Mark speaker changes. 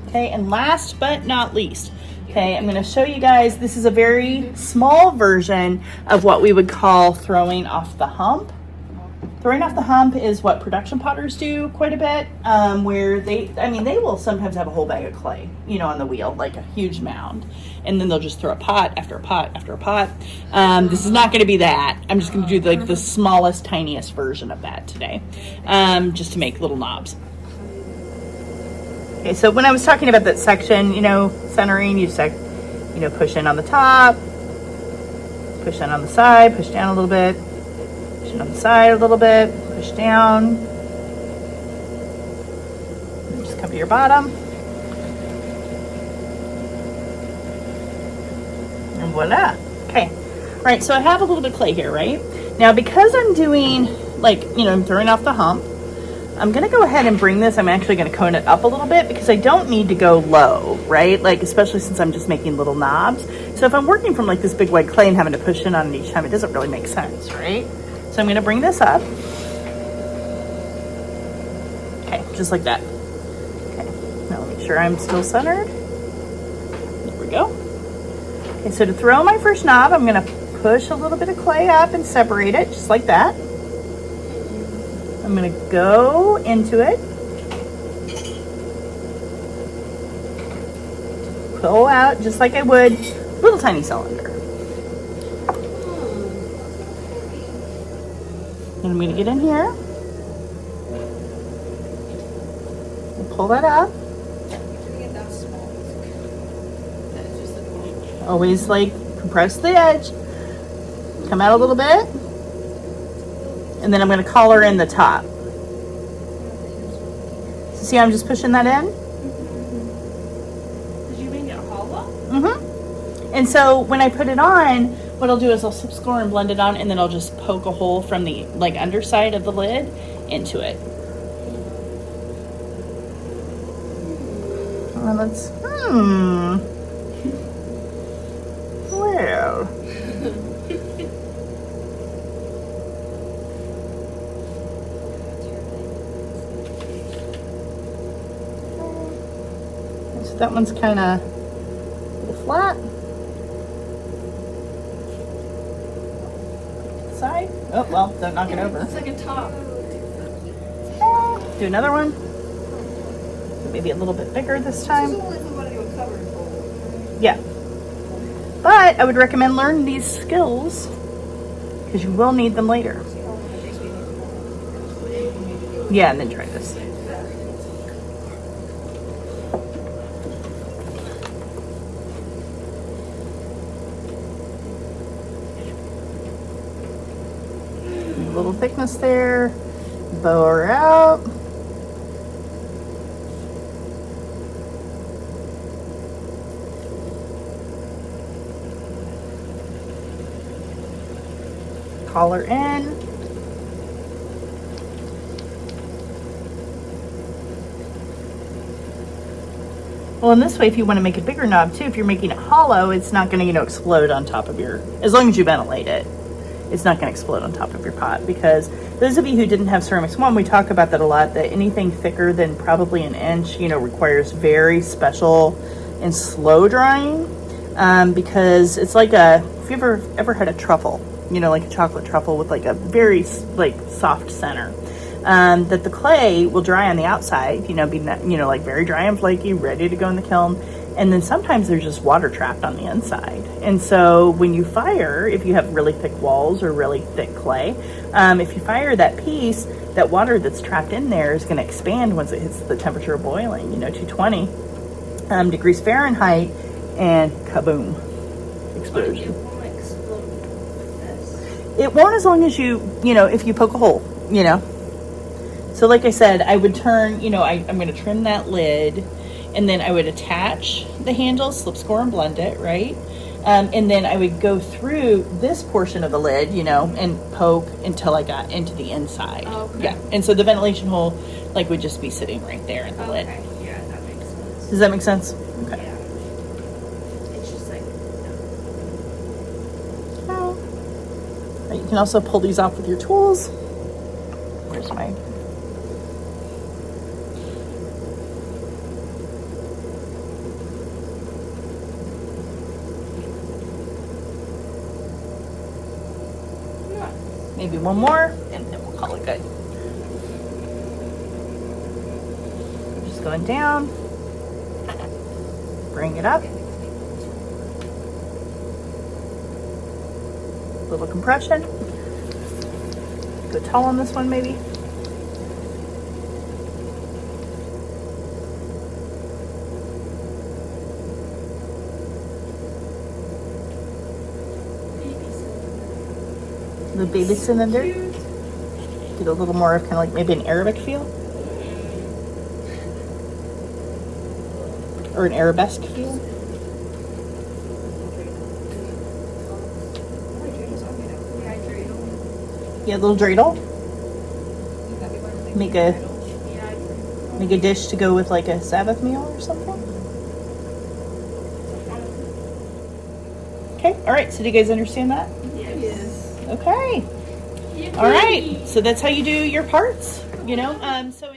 Speaker 1: Okay, and last but not least, okay, I'm going to show you guys, this is a very small version of what we would call throwing off the hump. Throwing off the hump is what production potters do quite a bit, where they will sometimes have a whole bag of clay, on the wheel, like a huge mound. And then they'll just throw a pot after a pot after a pot. This is not going to be that. I'm just going to do like the smallest, tiniest version of that today, just to make little knobs. Okay, so when I was talking about that section, centering, you just push in on the top, push in on the side, push down a little bit, push in on the side a little bit, push down, just come to your bottom, and voila. Okay, all right, so I have a little bit of clay here, right? Now, because I'm doing, I'm throwing off the hump, I'm going to go ahead and bring this. I'm actually going to cone it up a little bit because I don't need to go low, right? Especially since I'm just making little knobs. So if I'm working from this big white clay and having to push in on it each time, it doesn't really make sense, right? So I'm going to bring this up. Okay, just like that. Okay, now make sure I'm still centered. There we go. Okay, so to throw my first knob, I'm going to push a little bit of clay up and separate it, just like that. I'm going to go into it, pull out just like I would a little tiny cylinder. And I'm going to get in here, and pull that up. Always compress the edge, come out a little bit. And then I'm going to collar in the top. So see how I'm just pushing that in?
Speaker 2: Did you make it hollow?
Speaker 1: Mm-hmm. And so when I put it on, what I'll do is I'll score and blend it on, and then I'll just poke a hole from the underside of the lid into it. Well, let's, well. So that one's kind of a little flat. Side. Oh, well, don't knock it over.
Speaker 2: It's like a top.
Speaker 1: Do another one. Maybe a little bit bigger this time. Yeah. But I would recommend learning these skills because you will need them later. Yeah, and then try this. A little thickness there. Bow her out. Collar in. Well, in this way, if you want to make a bigger knob too, if you're making it hollow, it's not going to, explode on top of as long as you ventilate it, it's not going to explode on top of your pot. Because those of you who didn't have Ceramics 1, we talk about that a lot, that anything thicker than probably an inch, requires very special and slow drying, because it's like if you ever had a truffle, like a chocolate truffle with a very soft center, that the clay will dry on the outside, be very dry and flaky, ready to go in the kiln. And then sometimes there's just water trapped on the inside. And so when you fire, if you have really thick walls or really thick clay, if you fire that piece, that water that's trapped in there is going to expand once it hits the temperature of boiling, 220 degrees Fahrenheit, and kaboom, explosion. It won't as long as if you poke a hole, So like I said, I would turn, I'm going to trim that lid, and then I would attach the handle, slip score and blend it, right? And then I would go through this portion of the lid, and poke until I got into the inside.
Speaker 2: Oh, okay.
Speaker 1: Yeah, and so the ventilation hole, would just be sitting right there in the lid.
Speaker 2: Yeah, that makes sense.
Speaker 1: Does that make sense? Okay.
Speaker 2: Yeah. It's just
Speaker 1: You can also pull these off with your tools. Where's my... Maybe one more, and then we'll call it good. Just going down. Bring it up. Little compression. Go tall on this one, maybe. The baby cylinder. Get a little more of kind of like maybe an Arabic feel. Or an arabesque feel. Yeah, a little dreidel. Make a dish to go with like a Sabbath meal or something. Okay, all right, so do you guys understand that?
Speaker 2: Yes.
Speaker 1: Okay. All right, so that's how you do your parts, you know. So